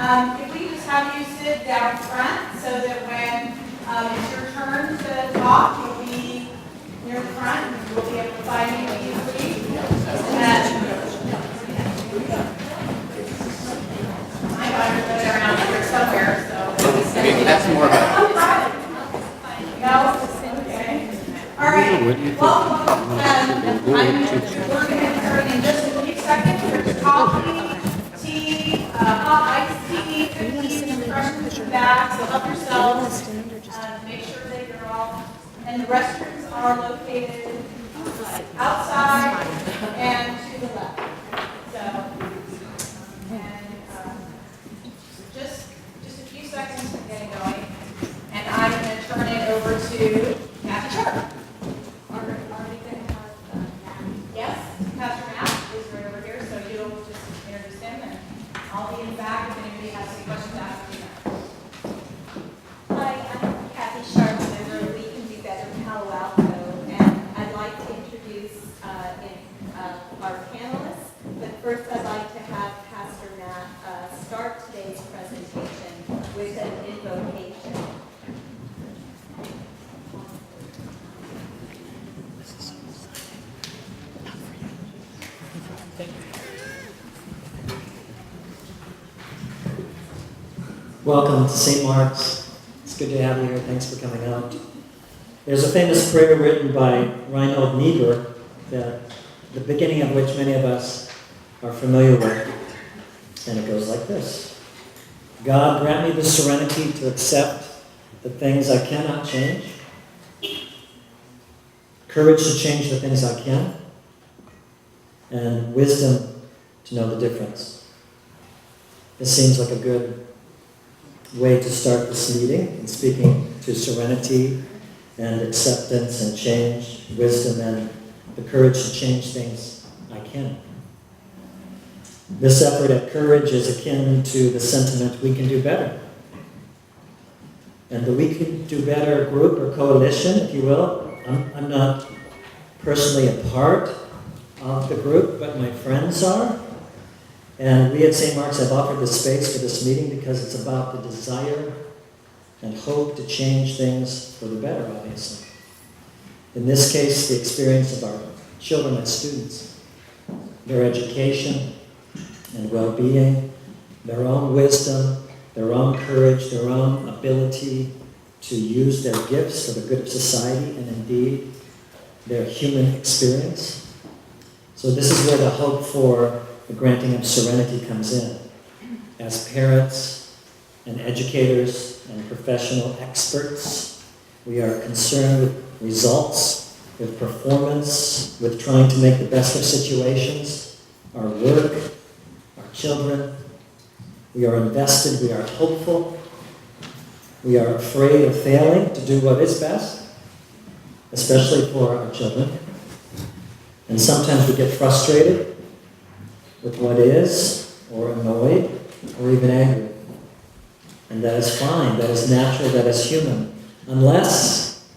If we just have you sit down front so that when it's your turn to talk, you'll be near the front and we'll be able to find you easily. My daughter's really around here somewhere, so maybe that's more about it. No? Okay. All right. Welcome. We're going to start in just a few seconds. There's coffee, tea, hot iced tea, 15 refreshments in the back, so help yourselves. Make sure that you're all, and the restrooms are located outside and to the left. So, and just a few seconds to get it going. And I'm going to turn it over to Kathy Sharp. Yes, Pastor Matt is right over here, so you'll just introduce him, and I'll be in the back if anybody has any questions after that. Hi, I'm Kathy Sharp, member of We Can Do Better Palo Alto, and I'd like to introduce our panelists. But first, I'd like to have Pastor Matt start today's presentation with an invocation. Welcome to St. Mark's. It's good to have you here. Thanks for coming out. There's a famous prayer written by Reinhold Niebuhr, the beginning of which many of us are familiar with. And it goes like this. God, grant me the serenity to accept the things I cannot change, courage to change the things I can, and wisdom to know the difference. This seems like a good way to start this meeting in speaking to serenity and acceptance and change, wisdom and the courage to change things I can. This effort at courage is akin to the sentiment we can do better. And the We Can Do Better group or coalition, if you will, I'm not personally a part of the group, but my friends are. And we at St. Mark's have offered this space for this meeting because it's about the desire and hope to change things for the better, obviously. In this case, the experience of our children and students, their education and well-being, their own wisdom, their own courage, their own ability to use their gifts for the good of society and indeed their human experience. So this is where the hope for the granting of serenity comes in. As parents and educators and professional experts, we are concerned with results, with performance, with trying to make the best of situations, our work, our children. We are invested, we are hopeful, we are afraid of failing to do what is best, especially for our children. And sometimes we get frustrated with what is, or annoyed, or even angry. And that is fine, that is natural, that is human. Unless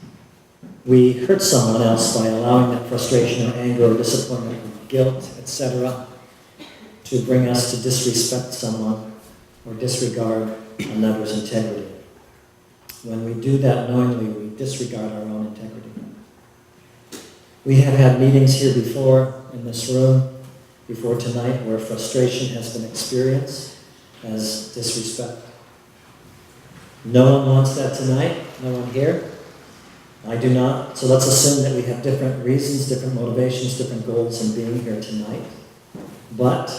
we hurt someone else by allowing that frustration or anger or disappointment or guilt, etc., to bring us to disrespect someone or disregard another's integrity. When we do that knowingly, we disregard our own integrity. We have had meetings here before in this room, before tonight, where frustration has been experienced as disrespect. No one wants that tonight, no one here. I do not, so let's assume that we have different reasons, different motivations, different goals in being here tonight. But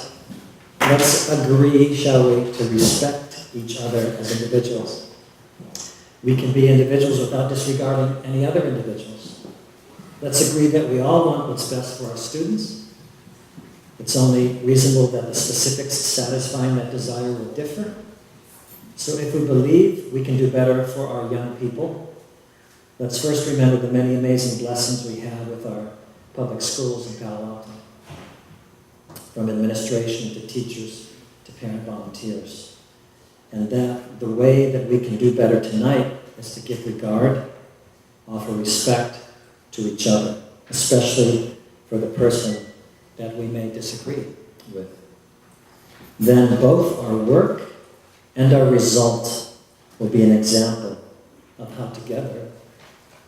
let's agree, shall we, to respect each other as individuals. We can be individuals without disregarding any other individuals. Let's agree that we all want what's best for our students. It's only reasonable that the specifics satisfying that desire will differ. So if we believe we can do better for our young people, let's first remember the many amazing blessings we have with our public schools in Palo Alto. From administration to teachers to parent volunteers. And that the way that we can do better tonight is to give regard, offer respect to each other, especially for the person that we may disagree with. Then both our work and our results will be an example of how together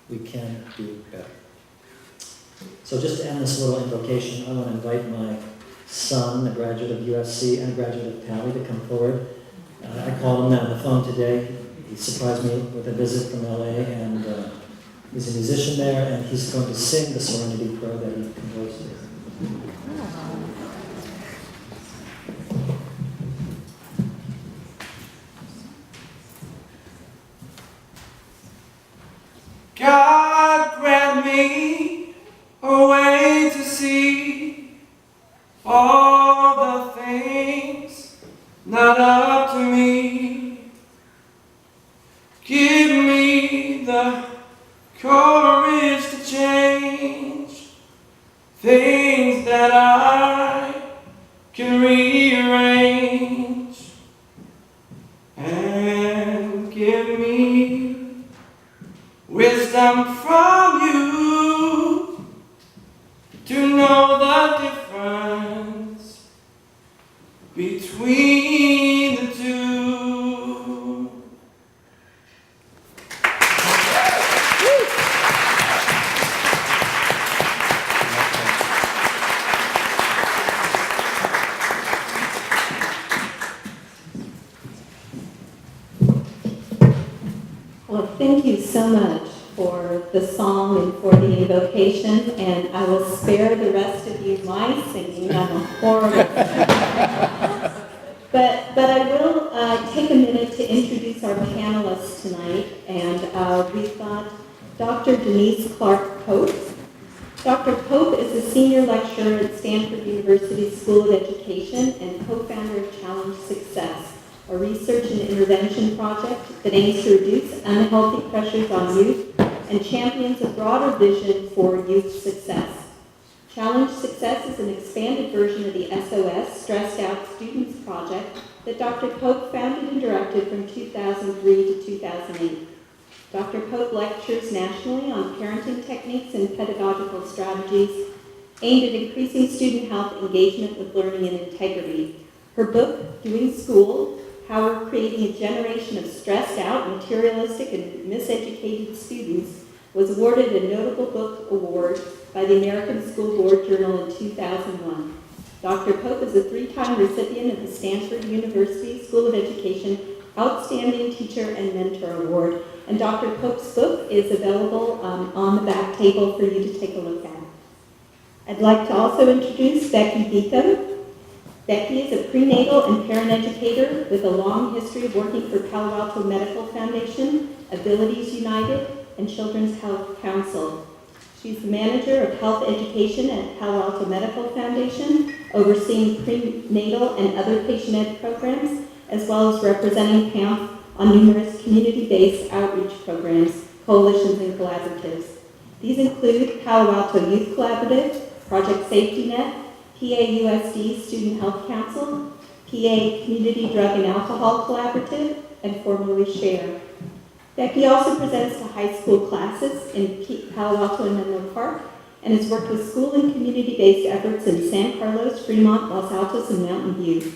we can do better. So just to end this little invocation, I want to invite my son, a graduate of USC and a graduate of Tally, to come forward. I called him on the phone today. He surprised me with a visit from LA, and he's a musician there, and he's going to sing the Serenity Prayer that he composed here. God grant me a way to see all the things not up to me. Give me the courage to change things that I can rearrange, and give me wisdom from you to know the difference between the two. Well, thank you so much for the song and for the invocation, and I will spare the rest of you my singing. I'm a horrible singer. But I will take a minute to introduce our panelists tonight, and we've got Dr. Denise Clark Pope. Dr. Pope is a senior lecturer at Stanford University School of Education and co-founder of Challenge Success, a research and intervention project that aims to reduce unhealthy pressures on youth and champions a broader vision for youth success. Challenge Success is an expanded version of the SOS, Stressed Out Students Project, that Dr. Pope founded and directed from 2003 to 2008. Dr. Pope lectures nationally on parenting techniques and pedagogical strategies aimed at increasing student health, engagement with learning, and integrity. Her book, Doing School: How We're Creating a Generation of Stressed Out, Materialistic, and Miseducated Students, was awarded a Notable Book Award by the American School Board Journal in 2001. Dr. Pope is a 3-time recipient of the Stanford University School of Education Outstanding Teacher and Mentor Award, and Dr. Pope's book is available on the back table for you to take a look at. I'd like to also introduce Becky Beacom. Becky is a prenatal and parent educator with a long history of working for Palo Alto Medical Foundation, Abilities United, and Children's Health Council. She's the manager of health education at Palo Alto Medical Foundation, overseeing prenatal and other patient ed programs, as well as representing PAMP on numerous community-based outreach programs, coalitions, and collaboratives. These include Palo Alto Youth Collaborative, Project Safety Net, PAUSD Student Health Council, PA Community Drug and Alcohol Collaborative, and formerly SHARE. Becky also presents to high school classes in Palo Alto and Menlo Park, and has worked with school and community-based efforts in San Carlos, Fremont, Los Altos, and Mountain View.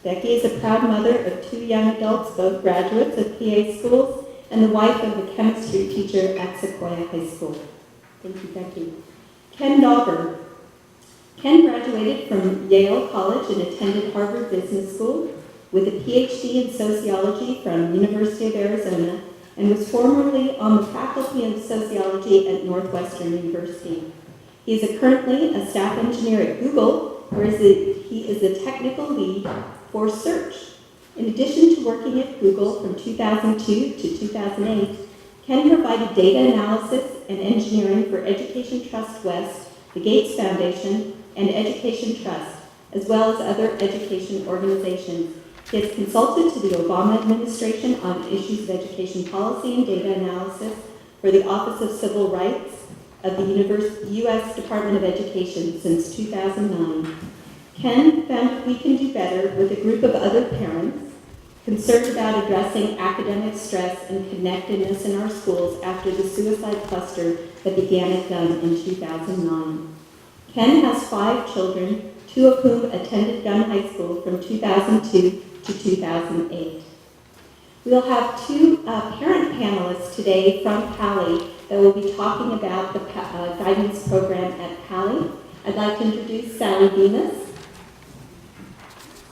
Becky is a proud mother of 2 young adults, both graduates of PA schools, and the wife of a chemistry teacher at Sequoia High School. Thank you, Becky. Ken Dauber. Ken graduated from Yale College and attended Harvard Business School with a PhD in sociology from University of Arizona, and was formerly on the faculty of sociology at Northwestern University. He is currently a staff engineer at Google, where he is the technical lead for search. In addition to working at Google from 2002 to 2008, Ken provided data analysis and engineering for Education Trust West, the Gates Foundation, and Education Trust, as well as other education organizations. He has consulted to the Obama administration on issues of education policy and data analysis for the Office of Civil Rights of the U.S. Department of Education since 2009. Ken founded We Can Do Better with a group of other parents concerned about addressing academic stress and connectedness in our schools after the suicide cluster that began at Gunn in 2009. Ken has 5 children, 2 of whom attended Gunn High School from 2002 to 2008. We'll have two parent panelists today from Pali that will be talking about the guidance program at Pali. I'd like to introduce Sally Venus.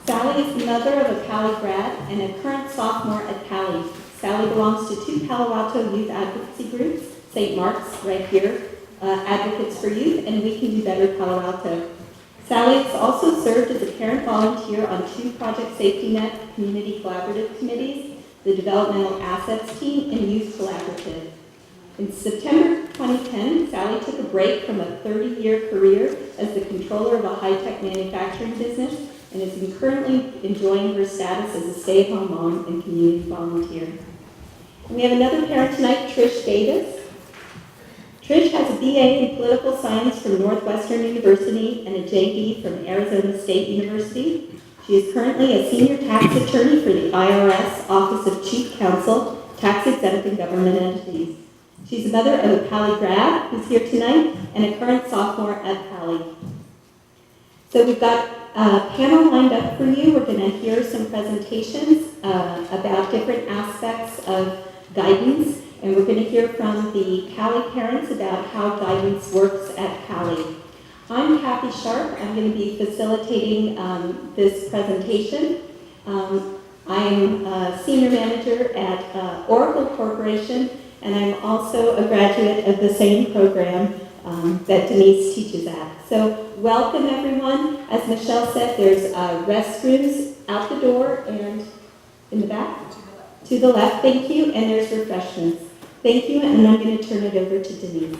Sally is the mother of a Pali grad and a current sophomore at Pali. Sally belongs to two Palo Alto youth advocacy groups, St. Mark's right here, Advocates for Youth, and We Can Do Better Palo Alto. Sally has also served as a parent volunteer on two Project Safety Net Community Collaborative Committees, the Developmental Assets Team, and Youth Collaborative. In September 2010, Sally took a break from a 30-year career as the controller of a high-tech manufacturing business and is currently enjoying her status as a stay-at-home mom and community volunteer. And we have another parent tonight, Trish Davis. Trish has a BA in Political Science from Northwestern University and a JD from Arizona State University. She is currently a senior tax attorney for the IRS Office of Chief Counsel, Tax Exempt and Government Entities. She's the mother of a Pali grad who's here tonight and a current sophomore at Pali. So we've got a panel lined up for you. We're going to hear some presentations about different aspects of guidance. And we're going to hear from the Pali parents about how guidance works at Pali. I'm Kathy Sharp. I'm going to be facilitating this presentation. I'm a senior manager at Oracle Corporation, and I'm also a graduate of the same program that Denise teaches at. So welcome, everyone. As Michelle said, there's restrooms out the door and in the back? To the left, thank you, and there's refreshments. Thank you, and I'm going to turn it over to Denise.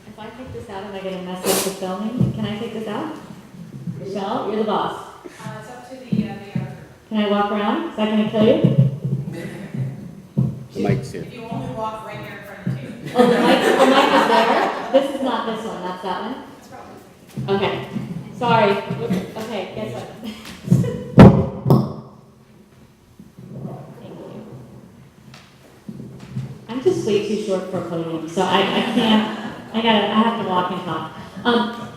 If I take this out, am I going to mess up the filming? Can I take this out? Michelle, you're the boss. It's up to the editor. Can I walk around? Is that going to kill you? The mic's here. If you only walk right here in front of the table. Oh, the mic is there? This is not this one, that's that one? It's probably. Okay. Sorry. Okay, guess what? Thank you. I'm just way too short for a podium, so I can't, I have to walk and talk.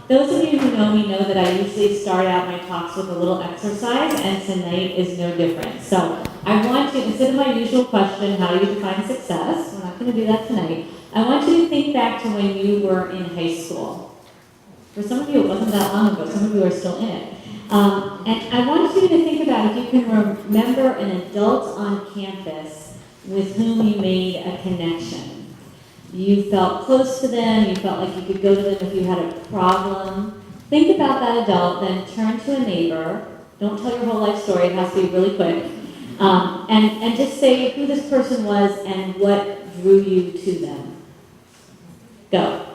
Those of you who know me know that I usually start out my talks with a little exercise, and tonight is no different. So I want to, instead of my usual question, how do you define success? We're not going to do that tonight. I want you to think back to when you were in high school. For some of you, it wasn't that long ago. Some of you are still in it. And I want you to think about if you can remember an adult on campus with whom you made a connection. You felt close to them. You felt like you could go to them if you had a problem. Think about that adult, then turn to a neighbor. Don't tell your whole life story. It has to be really quick. And just say who this person was and what drew you to them. Go.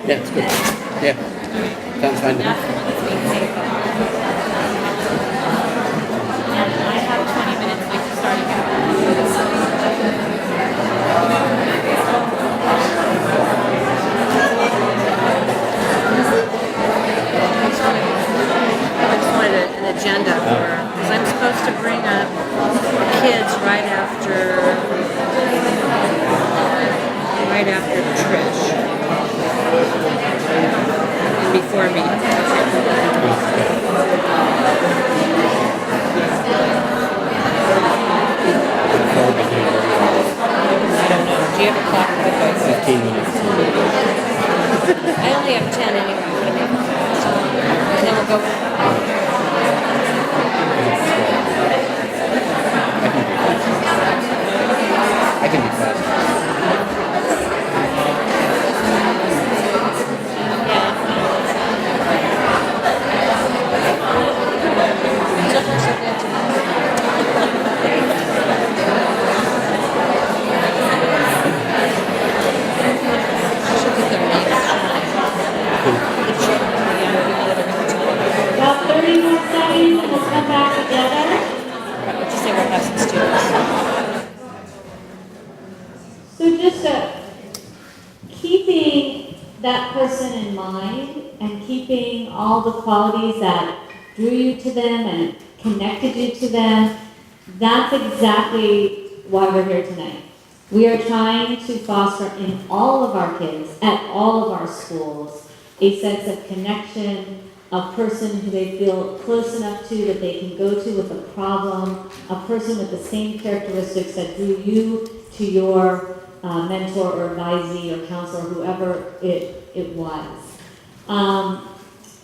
Yeah, it's good. Yeah. Sounds fine to me. And I have 20 minutes like starting. I just wanted an agenda for, because I'm supposed to bring up kids right after Trish. And before me. I don't know. Do you have a clock with us? 15 minutes. I only have 10 anyway. And then we'll go. I can be fast. About 30 more seconds and we'll come back together. Let's just say we'll have some students. So just keeping that person in mind and keeping all the qualities that drew you to them and connected you to them, that's exactly why we're here tonight. We are trying to foster in all of our kids, at all of our schools, a sense of connection, a person who they feel close enough to that they can go to with a problem, a person with the same characteristics that drew you to your mentor or advisee or counselor, whoever it was.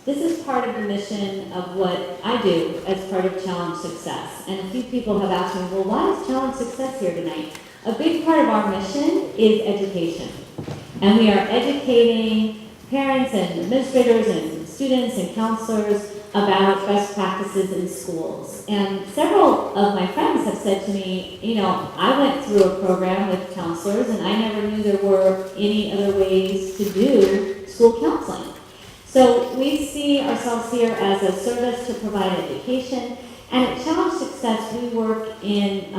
This is part of the mission of what I do as part of Challenge Success. And a few people have asked me, well, why is Challenge Success here tonight? A big part of our mission is education. And we are educating parents and administrators and students and counselors about best practices in schools. And several of my friends have said to me, you know, I went through a program with counselors and I never knew there were any other ways to do school counseling. So we see ourselves here as a service to provide education. And at Challenge Success, we work in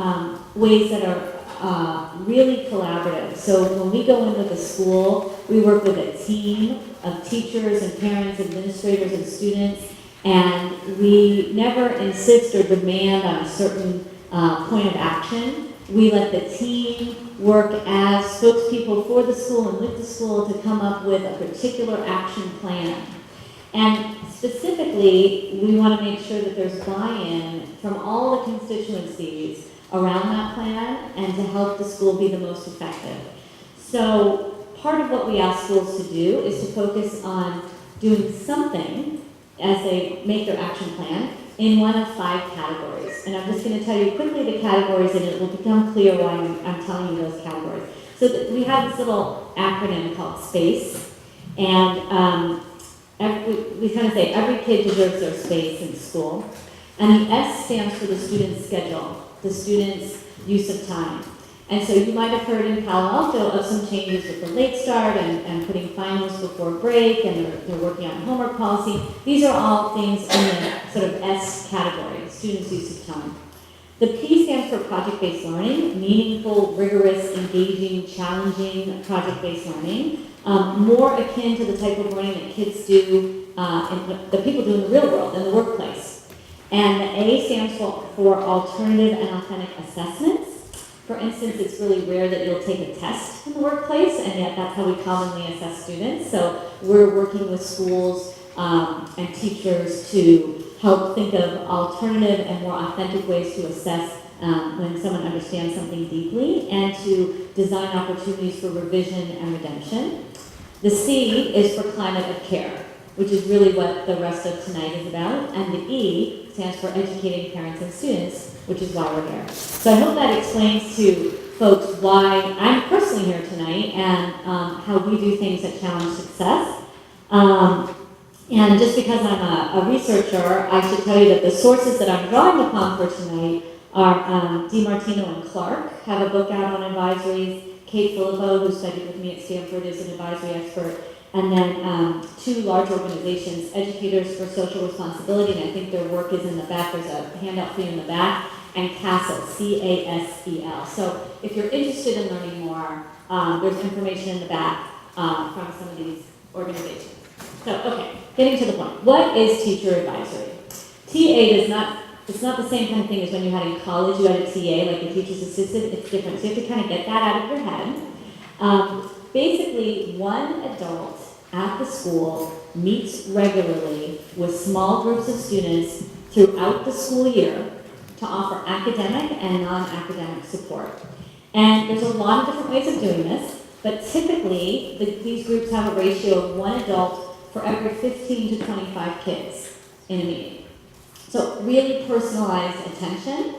ways that are really collaborative. So when we go in with a school, we work with a team of teachers and parents, administrators and students, and we never insist or demand on a certain point of action. We let the team work as spokespeople for the school and with the school to come up with a particular action plan. And specifically, we want to make sure that there's buy-in from all the constituencies around that plan and to help the school be the most effective. So part of what we ask schools to do is to focus on doing something as they make their action plan in one of 5 categories. And I'm just going to tell you quickly the categories and it will become clear why I'm telling you those categories. So we have this little acronym called SPACE, and we kind of say every kid deserves their space in school. And the S stands for the student's schedule, the student's use of time. And so you might have heard in Palo Alto of some changes with the late start and putting finals before break, and they're working on homework policy. These are all things in the sort of S category, students' use of time. The P stands for project-based learning, meaningful, rigorous, engaging, challenging project-based learning, more akin to the type of learning that kids do, that people do in the real world, in the workplace. And the A stands for alternative and authentic assessments. For instance, it's really rare that you'll take a test in the workplace, and yet that's how we commonly assess students. So we're working with schools and teachers to help think of alternative and more authentic ways to assess when someone understands something deeply, and to design opportunities for revision and redemption. The C is for climate of care, which is really what the rest of tonight is about. And the E stands for educating parents and students, which is why we're here. So I hope that explains to folks why I'm personally here tonight and how we do things at Challenge Success. And just because I'm a researcher, I should tell you that the sources that I'm drawing upon for tonight are DiMartino and Clark, have a book out on advisories. Kate Filippo, who studied with me at Stanford, is an advisory expert. And then 2 large organizations, Educators for Social Responsibility, and I think their work is in the back. There's a handout for you in the back, and CASEL, C-A-S-E-L. So if you're interested in learning more, there's information in the back from some of these organizations. So, okay, getting to the point. What is teacher advisory? TA it's not the same kind of thing as when you had in college, you had a TA, like a teacher's assistant. It's different. So you have to kind of get that out of your head. Basically, one adult at the school meets regularly with small groups of students throughout the school year to offer academic and non-academic support. And there's a lot of different ways of doing this, but typically these groups have a ratio of 1 adult for every 15 to 25 kids in a meeting. So really personalized attention.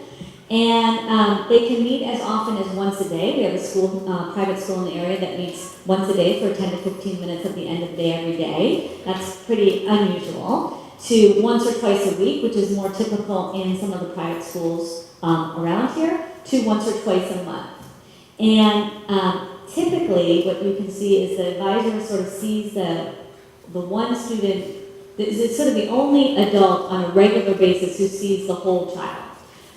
And they can meet as often as once a day. We have a school, private school in the area that meets once a day for 10 to 15 minutes at the end of the day every day. That's pretty unusual. To once or twice a week, which is more typical in some of the private schools around here, to once or twice a month. And typically, what you can see is the advisor sort of sees the one student, it's sort of the only adult on a regular basis who sees the whole child.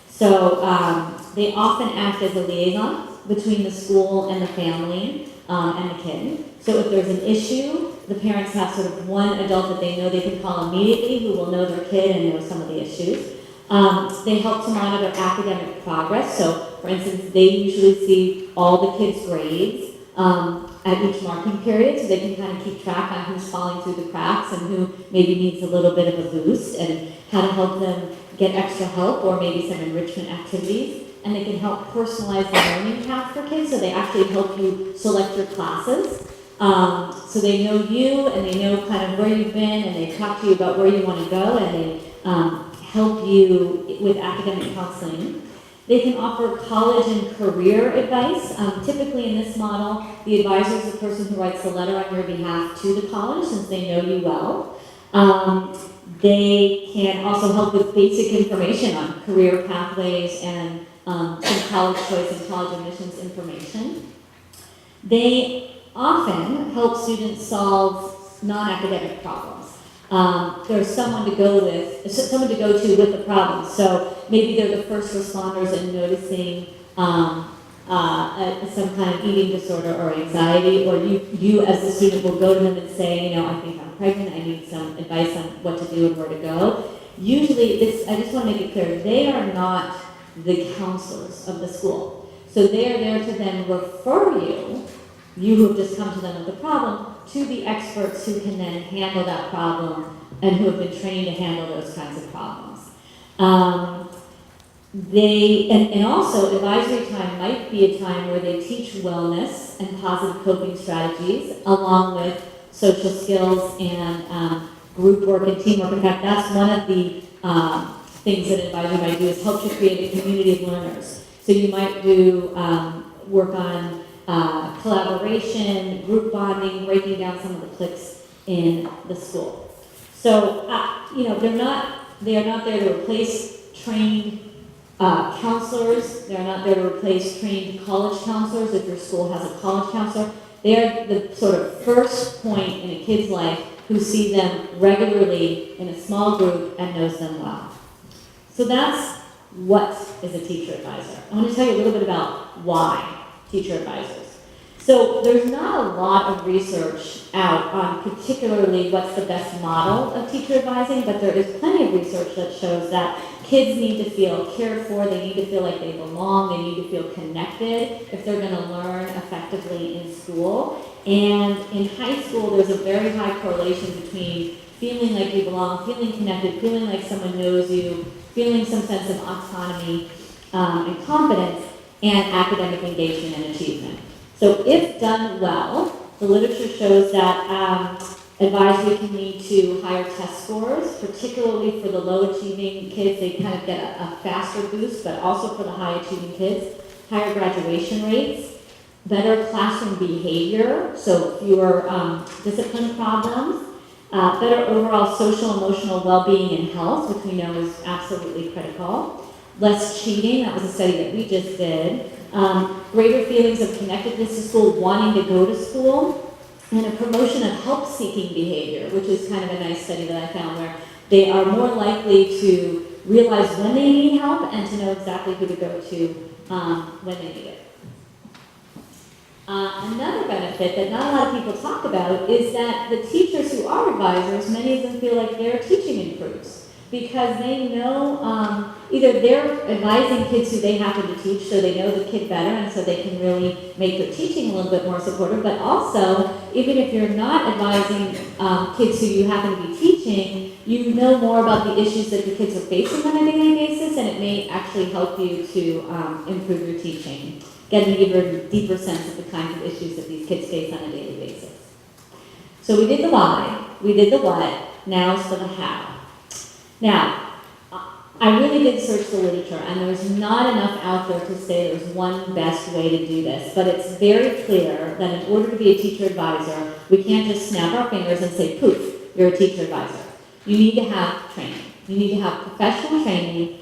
So they often act as a liaison between the school and the family and the kid. So if there's an issue, the parents have sort of one adult that they know they can call immediately who will know their kid and know some of the issues. They help to monitor academic progress. So for instance, they usually see all the kids' grades. at each marking period, so they can kind of keep track on who's falling through the cracks and who maybe needs a little bit of a boost, and how to help them get extra help or maybe some enrichment activities. And they can help personalize the learning path for kids, so they actually help you select your classes. So they know you, and they know kind of where you've been, and they talk to you about where you want to go, and they help you with academic counseling. They can offer college and career advice. Typically in this model, the advisor is the person who writes the letter on your behalf to the college, since they know you well. They can also help with basic information on career pathways and some college choice and college admissions information. They often help students solve non-academic problems. There's someone to go to with the problem. So maybe they're the first responders in noticing some kind of eating disorder or anxiety, or you as the student will go to them and say, I think I'm pregnant, I need some advice on what to do and where to go. Usually, I just want to make it clear, they are not the counselors of the school. So they are there to then refer you who have just come to them with the problem, to the experts who can then handle that problem and who have been trained to handle those kinds of problems. And also, advisory time might be a time where they teach wellness and positive coping strategies, along with social skills and group work and teamwork. In fact, that's one of the things that an advisor might do, is help to create a community of learners. So you might do work on collaboration, group bonding, breaking down some of the cliques in the school. So, they are not there to replace trained counselors. They're not there to replace trained college counselors if your school has a college counselor. They are the sort of first point in a kid's life who see them regularly in a small group and knows them well. So that's what is a teacher advisor. I want to tell you a little bit about why teacher advisors. So there's not a lot of research out on particularly what's the best model of teacher advising, but there is plenty of research that shows that kids need to feel cared for, they need to feel like they belong, they need to feel connected if they're going to learn effectively in school. And in high school, there's a very high correlation between feeling like you belong, feeling connected, feeling like someone knows you, feeling some sense of autonomy and confidence, and academic engagement and achievement. So if done well, the literature shows that advisory can lead to higher test scores, particularly for the low-achieving kids. They kind of get a faster boost, but also for the high-achieving kids, higher graduation rates, better classroom behavior, so fewer discipline problems, better overall social, emotional well-being and health, which we know is absolutely critical, less cheating, that was a study that we just did, greater feelings of connectedness to school, wanting to go to school, and a promotion of help-seeking behavior, which is kind of a nice study that I found, where they are more likely to realize when they need help and to know exactly who to go to when they need it. Another benefit that not a lot of people talk about is that the teachers who are advisors, many of them feel like their teaching improves, because they know either they're advising kids who they happen to teach, so they know the kid better, and so they can really make their teaching a little bit more supportive, but also, even if you're not advising kids who you happen to be teaching, you know more about the issues that the kids are facing on a daily basis, and it may actually help you to improve your teaching, get an even deeper sense of the kinds of issues that these kids face on a daily basis. So we did the why, we did the what, now it's for the how. Now, I really did search the literature, and there's not enough out there to say there's one best way to do this, but it's very clear that in order to be a teacher advisor, we can't just snap our fingers and say, poof, you're a teacher advisor. You need to have training. You need to have professional training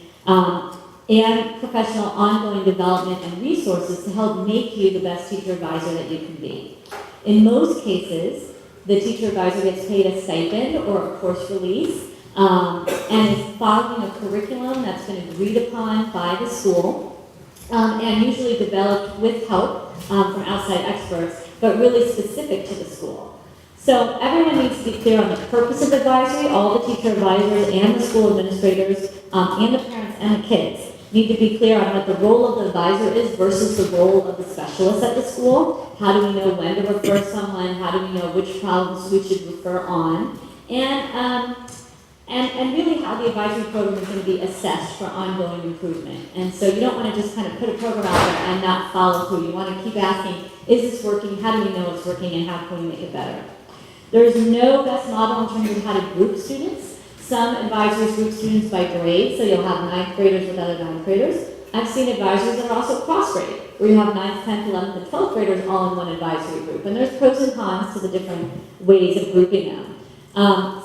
and professional ongoing development and resources to help make you the best teacher advisor that you can be. In most cases, the teacher advisor gets paid a stipend or a course release, and is following a curriculum that's been agreed upon by the school, and usually developed with help from outside experts, but really specific to the school. So everyone needs to be clear on the purpose of advisory, all the teacher advisors and the school administrators, and the parents and the kids. need to be clear on what the role of the advisor is versus the role of the specialist at the school. How do we know when to refer someone? How do we know which problems we should refer on? And really how the advisory program is going to be assessed for ongoing improvement. And so you don't want to just kind of put a program out there and not follow through. You want to keep asking, is this working? How do we know it's working and how can we make it better? There is no best model in terms of how to group students. Some advisors group students by grade, so you'll have 9th graders with other 9th graders. I've seen advisors that are also cross-grade, where you have 9th, 10th, 11th, and 12th graders all in one advisory group. And there's pros and cons to the different ways of grouping them.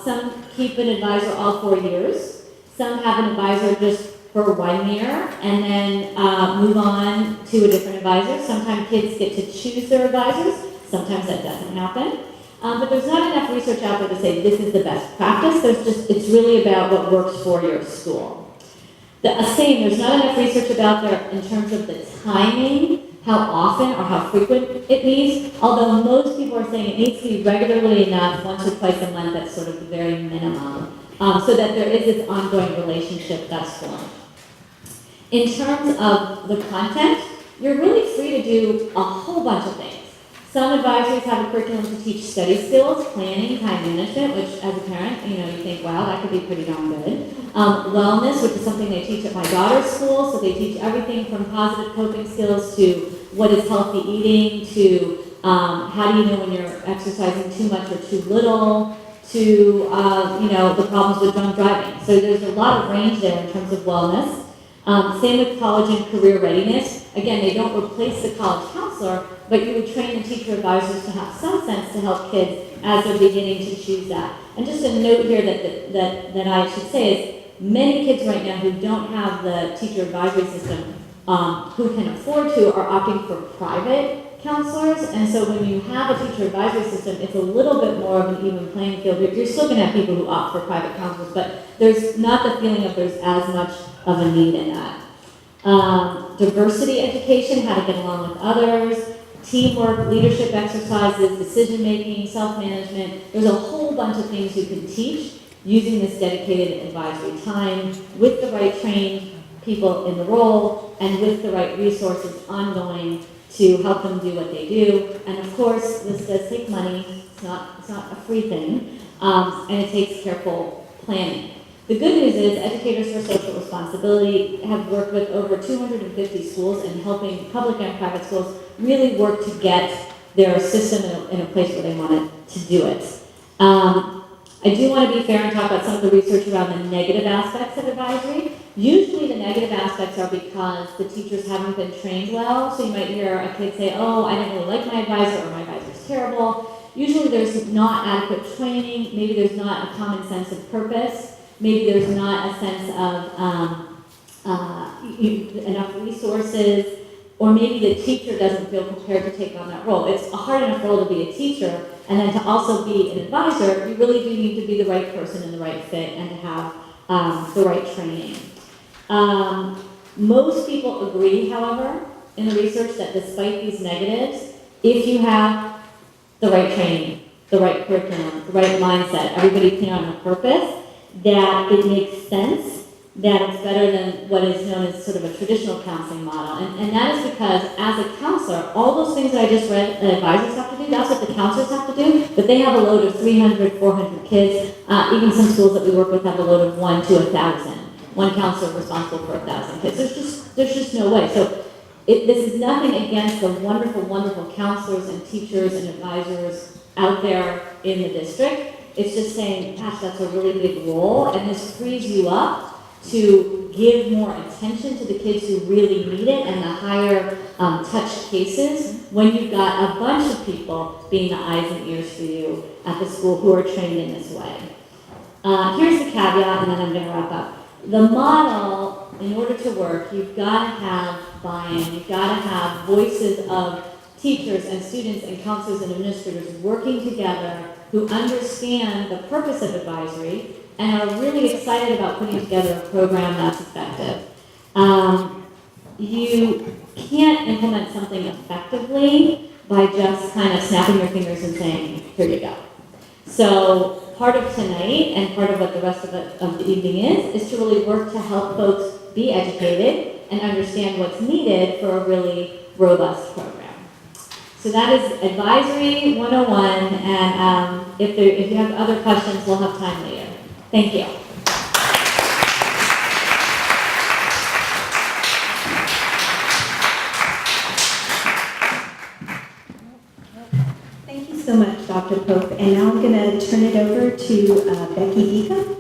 Some keep an advisor all 4 years. Some have an advisor just for 1 year and then move on to a different advisor. Sometimes kids get to choose their advisors. Sometimes that doesn't happen. But there's not enough research out there to say this is the best practice. It's really about what works for your school. There's not enough research about there in terms of the timing, how often or how frequent it needs, although most people are saying it needs to be regularly enough, once or twice a month, that's sort of the very minimum, so that there is this ongoing relationship that's formed. In terms of the content, you're really free to do a whole bunch of things. Some advisors have a curriculum to teach study skills, planning, time management, which as a parent, you think, wow, that could be pretty darn good. Wellness, which is something they teach at my daughter's school, so they teach everything from positive coping skills to what is healthy eating, to how do you know when you're exercising too much or too little, to the problems with drunk driving. So there's a lot of range there in terms of wellness. Same with college and career readiness. Again, they don't replace the college counselor, but you would train the teacher advisors to have some sense to help kids as they're beginning to choose that. And just a note here that I should say is many kids right now who don't have the teacher advisory system who can afford to are opting for private counselors. And so when you have a teacher advisory system, it's a little bit more of an even playing field. You're still going to have people who opt for private counselors, but there's not the feeling of there's as much of a need in that. Diversity education, how to get along with others, teamwork, leadership exercises, decision-making, self-management. There's a whole bunch of things you can teach using this dedicated advisory time with the right trained people in the role and with the right resources ongoing to help them do what they do. And of course, this does take money. It's not a free thing, and it takes careful planning. The good news is Educators for Social Responsibility have worked with over 250 schools and helping public and private schools really work to get their system in a place where they want it to do it. I do want to be fair and talk about some of the research around the negative aspects of advisory. Usually the negative aspects are because the teachers haven't been trained well. So you might hear a kid say, oh, I didn't really like my advisor, or my advisor's terrible. Usually there's not adequate training. Maybe there's not a common sense of purpose. Maybe there's not a sense of enough resources, or maybe the teacher doesn't feel prepared to take on that role. It's a hard enough role to be a teacher, and then to also be an advisor, you really do need to be the right person and the right fit and to have the right training. Most people agree, however, in the research that despite these negatives, if you have the right training, the right curriculum, the right mindset, everybody clear on a purpose, that it makes sense, that it's better than what is known as sort of a traditional counseling model. And that is because as a counselor, all those things that I just read that advisors have to do, that's what the counselors have to do, but they have a load of 300, 400 kids. Even some schools that we work with have a load of 1 to 1,000. One counselor responsible for 1,000 kids. There's just no way. So this is nothing against the wonderful, wonderful counselors and teachers and advisors out there in the district. It's just saying, gosh, that's a really big role, and this frees you up to give more attention to the kids who really need it and the higher touch cases when you've got a bunch of people being the eyes and ears for you at the school who are trained in this way. Here's the caveat, and then I'm going to wrap up. The model, in order to work, you've got to have buy-in. You've got to have voices of teachers and students and counselors and administrators working together who understand the purpose of advisory and are really excited about putting together a program that's effective. You can't implement something effectively by just kind of snapping your fingers and saying, here you go. So part of tonight and part of what the rest of the evening is to really work to help folks be educated and understand what's needed for a really robust program. So that is Advisory 101, and if you have other questions, we'll have time later. Thank you. Thank you so much, Dr. Pope. And now I'm going to turn it over to Becky Dika.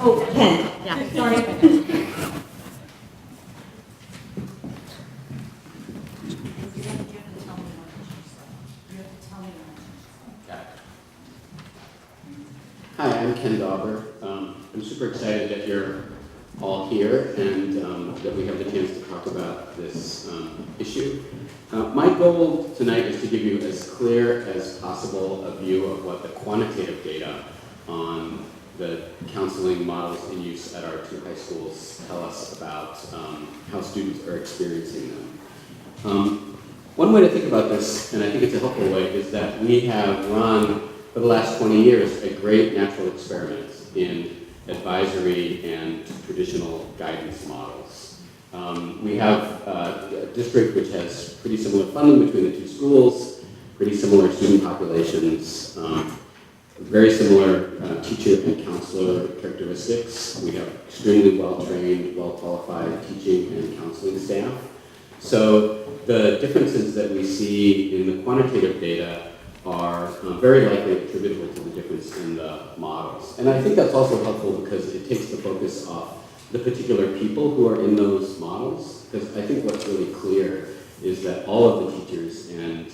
Oh, Ken. Yeah, sorry. Hi, I'm Ken Dauber. I'm super excited that you're all here and that we have the chance to talk about this issue. My goal tonight is to give you as clear as possible a view of what the quantitative data on the counseling models in use at our two high schools tell us about how students are experiencing them. One way to think about this, and I think it's a helpful way, is that we have run for the last 20 years a great natural experiment in advisory and traditional guidance models. We have a district which has pretty similar funding between the two schools, pretty similar student populations, very similar teacher and counselor characteristics. We have extremely well-trained, well-qualified teaching and counseling staff. So the differences that we see in the quantitative data are very likely attributable to the difference in the models. And I think that's also helpful because it takes the focus off the particular people who are in those models. Because I think what's really clear is that all of the teachers and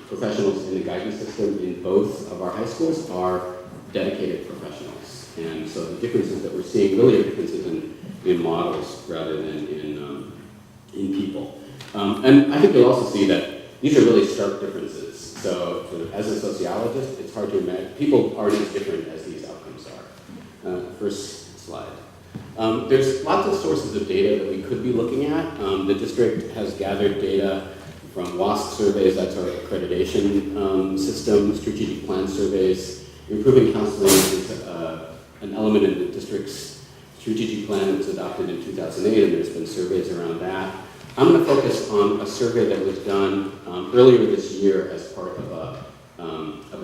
professionals in the guidance system in both of our high schools are dedicated professionals. And so the differences that we're seeing really are differences in models rather than in people. And I think you'll also see that these are really stark differences. So as a sociologist, it's hard to imagine, people aren't as different as these outcomes are. First slide. There's lots of sources of data that we could be looking at. The district has gathered data from WASC surveys, that's our accreditation system, strategic plan surveys. Improving counseling is an element in the district's strategic plan that was adopted in 2008, and there's been surveys around that. I'm going to focus on a survey that was done earlier this year as part of a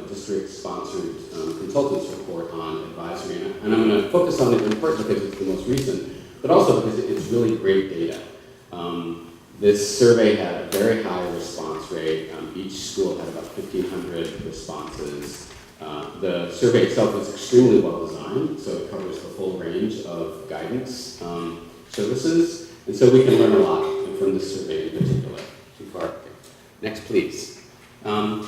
district-sponsored consultants report on advisory. And I'm going to focus on it in part because it's the most recent, but also because it's really great data. This survey had a very high response rate. Each school had about 1,500 responses. The survey itself was extremely well designed, so it covers the full range of guidance services. And so we can learn a lot from this survey in particular. Too far. Next, please. I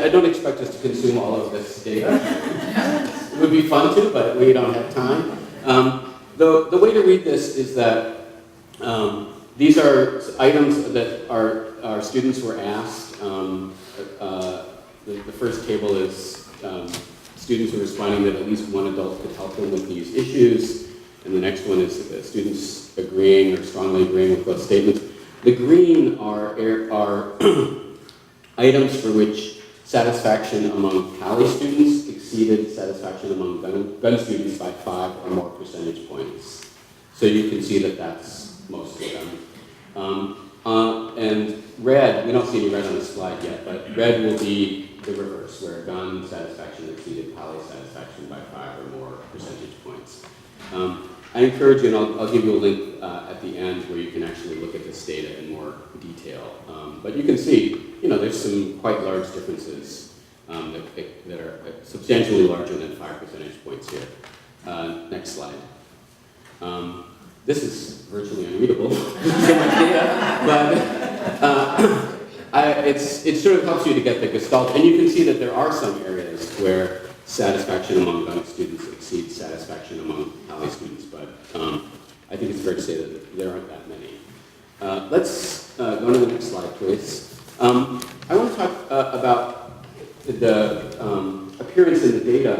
don't expect us to consume all of this data. It would be fun to, but we don't have time. The way to read this is that these are items that our students were asked. The first table is students who are responding that at least one adult could help them with these issues. And the next one is students agreeing or strongly agreeing with both statements. The green are items for which satisfaction among Pali students exceeded satisfaction among Gunn students by 5 or more percentage points. So you can see that that's most of them. And red, we don't see any red on the slide yet, but red will be the reverse, where Gunn satisfaction exceeded Pali satisfaction by 5 or more percentage points. I encourage you, and I'll give you a link at the end where you can actually look at this data in more detail. But you can see, there's some quite large differences that are substantially larger than 5 percentage points here. Next slide. This is virtually unreadable, so much data, but it sort of helps you to get the gestalt. And you can see that there are some areas where satisfaction among Gunn students exceeds satisfaction among Pali students, but I think it's fair to say that there aren't that many. Let's go to the next slide, please. I want to talk about the appearance in the data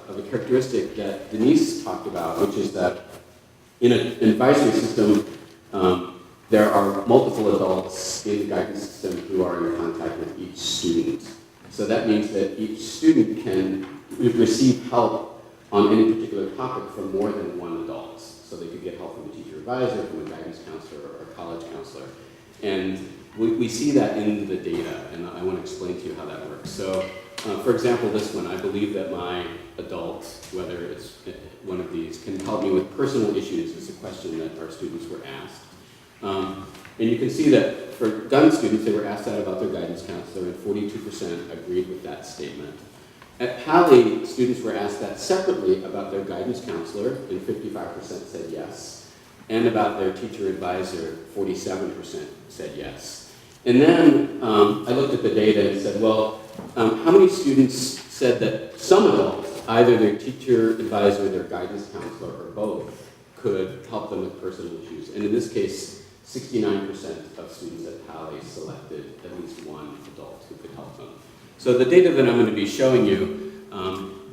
of a characteristic that Denise talked about, which is that in an advisory system, there are multiple adults in the guidance system who are in contact with each student. So that means that each student can receive help on any particular topic from more than one adult. so they could get help from a teacher advisor, from a guidance counselor, or a college counselor. And we see that in the data, and I want to explain to you how that works. So, for example, this one, I believe that my adult, whether it's one of these, can help me with personal issues, is a question that our students were asked. And you can see that for Gunn students, they were asked that about their guidance counselor, and 42% agreed with that statement. At Palo, students were asked that separately about their guidance counselor, and 55% said yes. And about their teacher advisor, 47% said yes. And then I looked at the data and said, well, how many students said that some adults, either their teacher advisor, their guidance counselor, or both, could help them with personal issues? And in this case, 69% of students at Palo selected at least one adult who could help them. So the data that I'm going to be showing you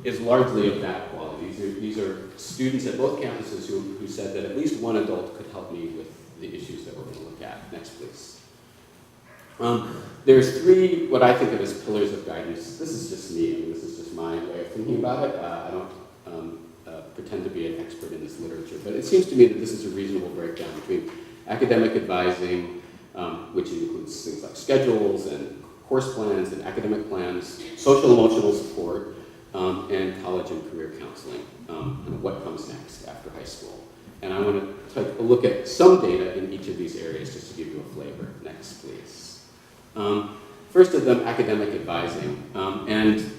is largely of that quality. These are students at both campuses who said that at least one adult could help me with the issues that we're going to look at. Next, please. There's three, what I think of as pillars of guidance. This is just me. I mean, this is just my way of thinking about it. I don't pretend to be an expert in this literature, but it seems to me that this is a reasonable breakdown between academic advising, which includes things like schedules and course plans and academic plans, social emotional support, and college and career counseling, and what comes next after high school. And I want to take a look at some data in each of these areas just to give you a flavor. Next, please. First of them, academic advising. And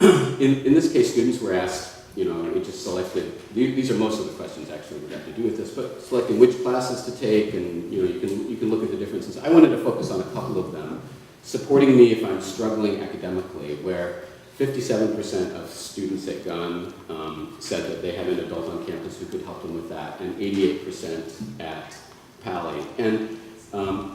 in this case, students were asked, we just selected, these are most of the questions actually that have to do with this, but selecting which classes to take, and you can look at the differences. I wanted to focus on a couple of them. Supporting me if I'm struggling academically, where 57% of students at Gunn said that they had an adult on campus who could help them with that, and 88% at Palo. And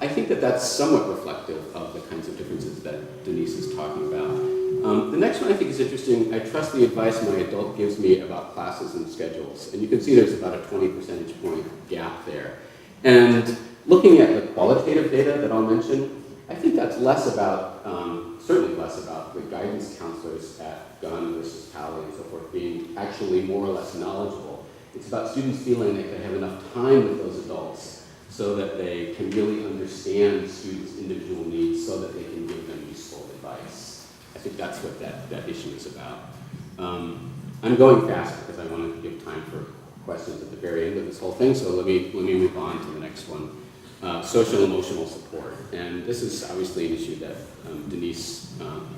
I think that that's somewhat reflective of the kinds of differences that Denise is talking about. The next one I think is interesting. I trust the advice my adult gives me about classes and schedules. And you can see there's about a 20 percentage point gap there. And looking at the qualitative data that I'll mention, I think that's less about, certainly less about the guidance counselors at Gunn versus Palo and so forth being actually more or less knowledgeable. It's about students feeling that they have enough time with those adults so that they can really understand students' individual needs so that they can give them useful advice. I think that's what that issue is about. I'm going fast because I want to give time for questions at the very end of this whole thing, so let me move on to the next one. Social emotional support. And this is obviously an issue that Denise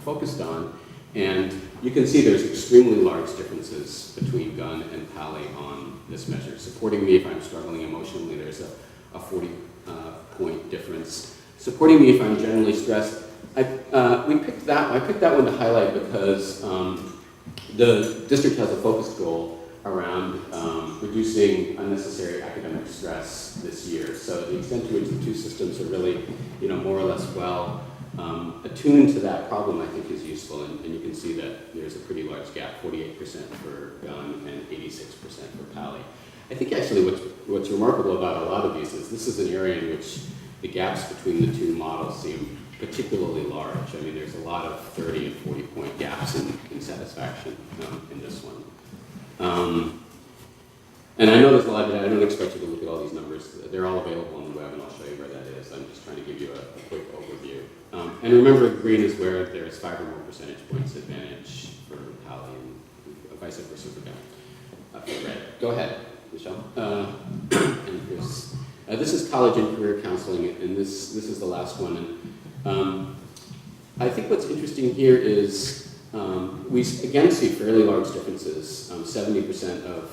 focused on. And you can see there's extremely large differences between Gunn and Palo on this measure. Supporting me if I'm struggling emotionally, there's a 40-point difference. Supporting me if I'm generally stressed, I picked that one to highlight because the district has a focused goal around reducing unnecessary academic stress this year. So the extent to which the two systems are really, more or less well attuned to that problem, I think is useful. And you can see that there's a pretty large gap, 48% for Gunn and 86% for Palo. I think actually what's remarkable about a lot of these is this is an area in which the gaps between the two models seem particularly large. I mean, there's a lot of 30 and 40-point gaps in satisfaction in this one. And I know there's a lot of data. I don't expect you to look at all these numbers. They're all available on the web, and I'll show you where that is. I'm just trying to give you a quick overview. And remember, green is where there's 5 or more percentage points advantage for Palo and vice versa for red. Go ahead, Michelle. And this is college and career counseling, and this is the last one. And I think what's interesting here is we again see fairly large differences. 70% of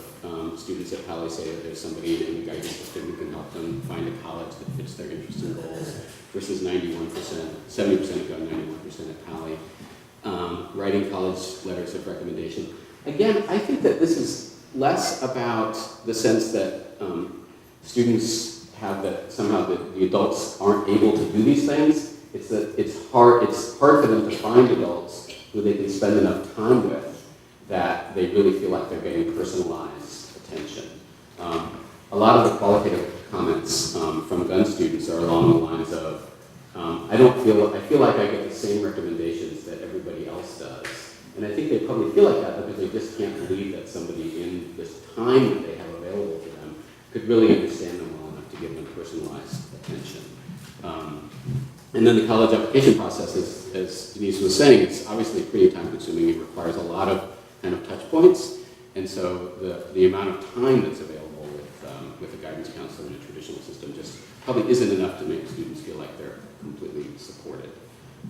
students at Palo say that there's somebody in the guidance system who can help them find a college that fits their interests and goals, versus 91%, 70% of Gunn, 91% at Palo. Writing college letters of recommendation. Again, I think that this is less about the sense that students have that somehow the adults aren't able to do these things. It's that it's hard for them to find adults who they can spend enough time with that they really feel like they're getting personalized attention. A lot of the qualitative comments from Gunn students are along the lines of, I feel like I get the same recommendations that everybody else does. And I think they probably feel like that because they just can't believe that somebody in this time that they have available to them could really understand them well enough to give them personalized attention. And then the college application process, as Denise was saying, it's obviously pretty time consuming. It requires a lot of kind of touch points. And so the amount of time that's available with a guidance counselor in a traditional system just probably isn't enough to make students feel like they're completely supported.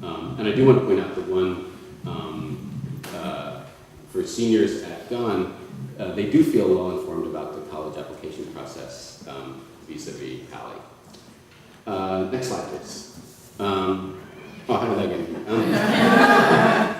And I do want to point out that one, for seniors at Gunn, they do feel well informed about the college application process vis-a-vis Pali. Next slide, please. How did I get here?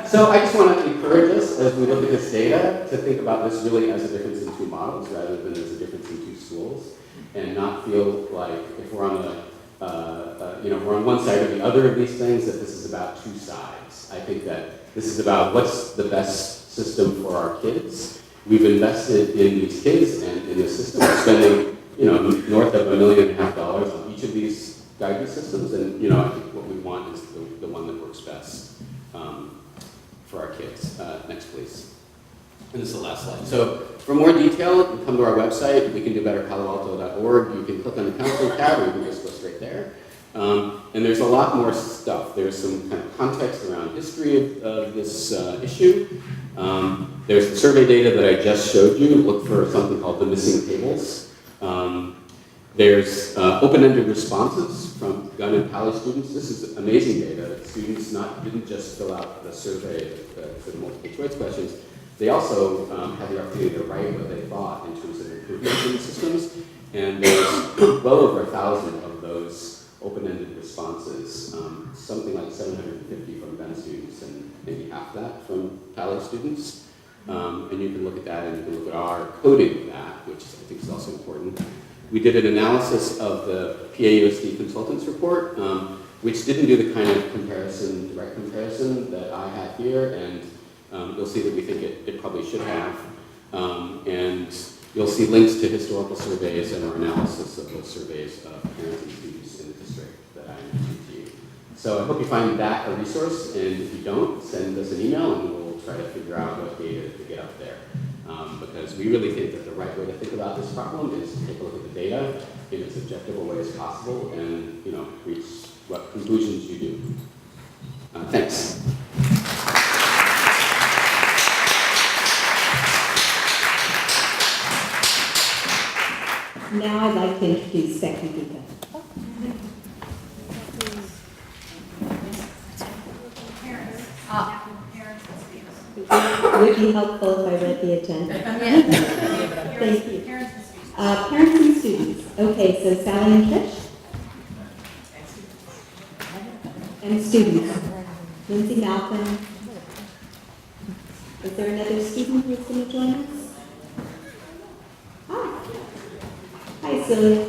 So I just want to encourage us, as we look at this data, to think about this really as a difference in two models rather than as a difference in two schools, and not feel like if we're on we're on one side or the other of these things, that this is about two sides. I think that this is about what's the best system for our kids. We've invested in these kids and in the system. We're spending, north of $1.5 million on each of these guidance systems, and I think what we want is the one that works best for our kids. Next, please. And this is the last slide. So for more detail, you can come to our website, wecandobetter.paloalto.org. You can click on the counseling tab, or you can just go straight there. And there's a lot more stuff. There's some kind of context around history of this issue. There's the survey data that I just showed you. Look for something called the missing tables. There's open-ended responses from Gunn and Palo students. This is amazing data. Students didn't just fill out the survey for the multiple choice questions. They also had the opportunity to write what they thought in terms of improvements in the systems. And there's well over 1,000 of those open-ended responses, something like 750 from Gunn students and maybe half that from Palo students. And you can look at that, and you can look at our coding of that, which I think is also important. We did an analysis of the PAUSD consultants report, which didn't do the kind of direct comparison that I have here, and you'll see that we think it probably should have. And you'll see links to historical surveys and our analysis of those surveys of parents and students in the district that I mentioned to you. So I hope you find that a resource, and if you don't, send us an email and we'll try to figure out what data to get up there. Because we really think that the right way to think about this problem is to take a look at the data in as objective a way as possible and reach what conclusions you do. Thanks. Now I'd like to introduce Becky Duca. It would be helpful if I read the agenda. Thank you. Parents and students. Okay, so Sally and Trish. And students. Lindsay Malcolm. Is there another student who's going to join us? Hi. Hi, Celia.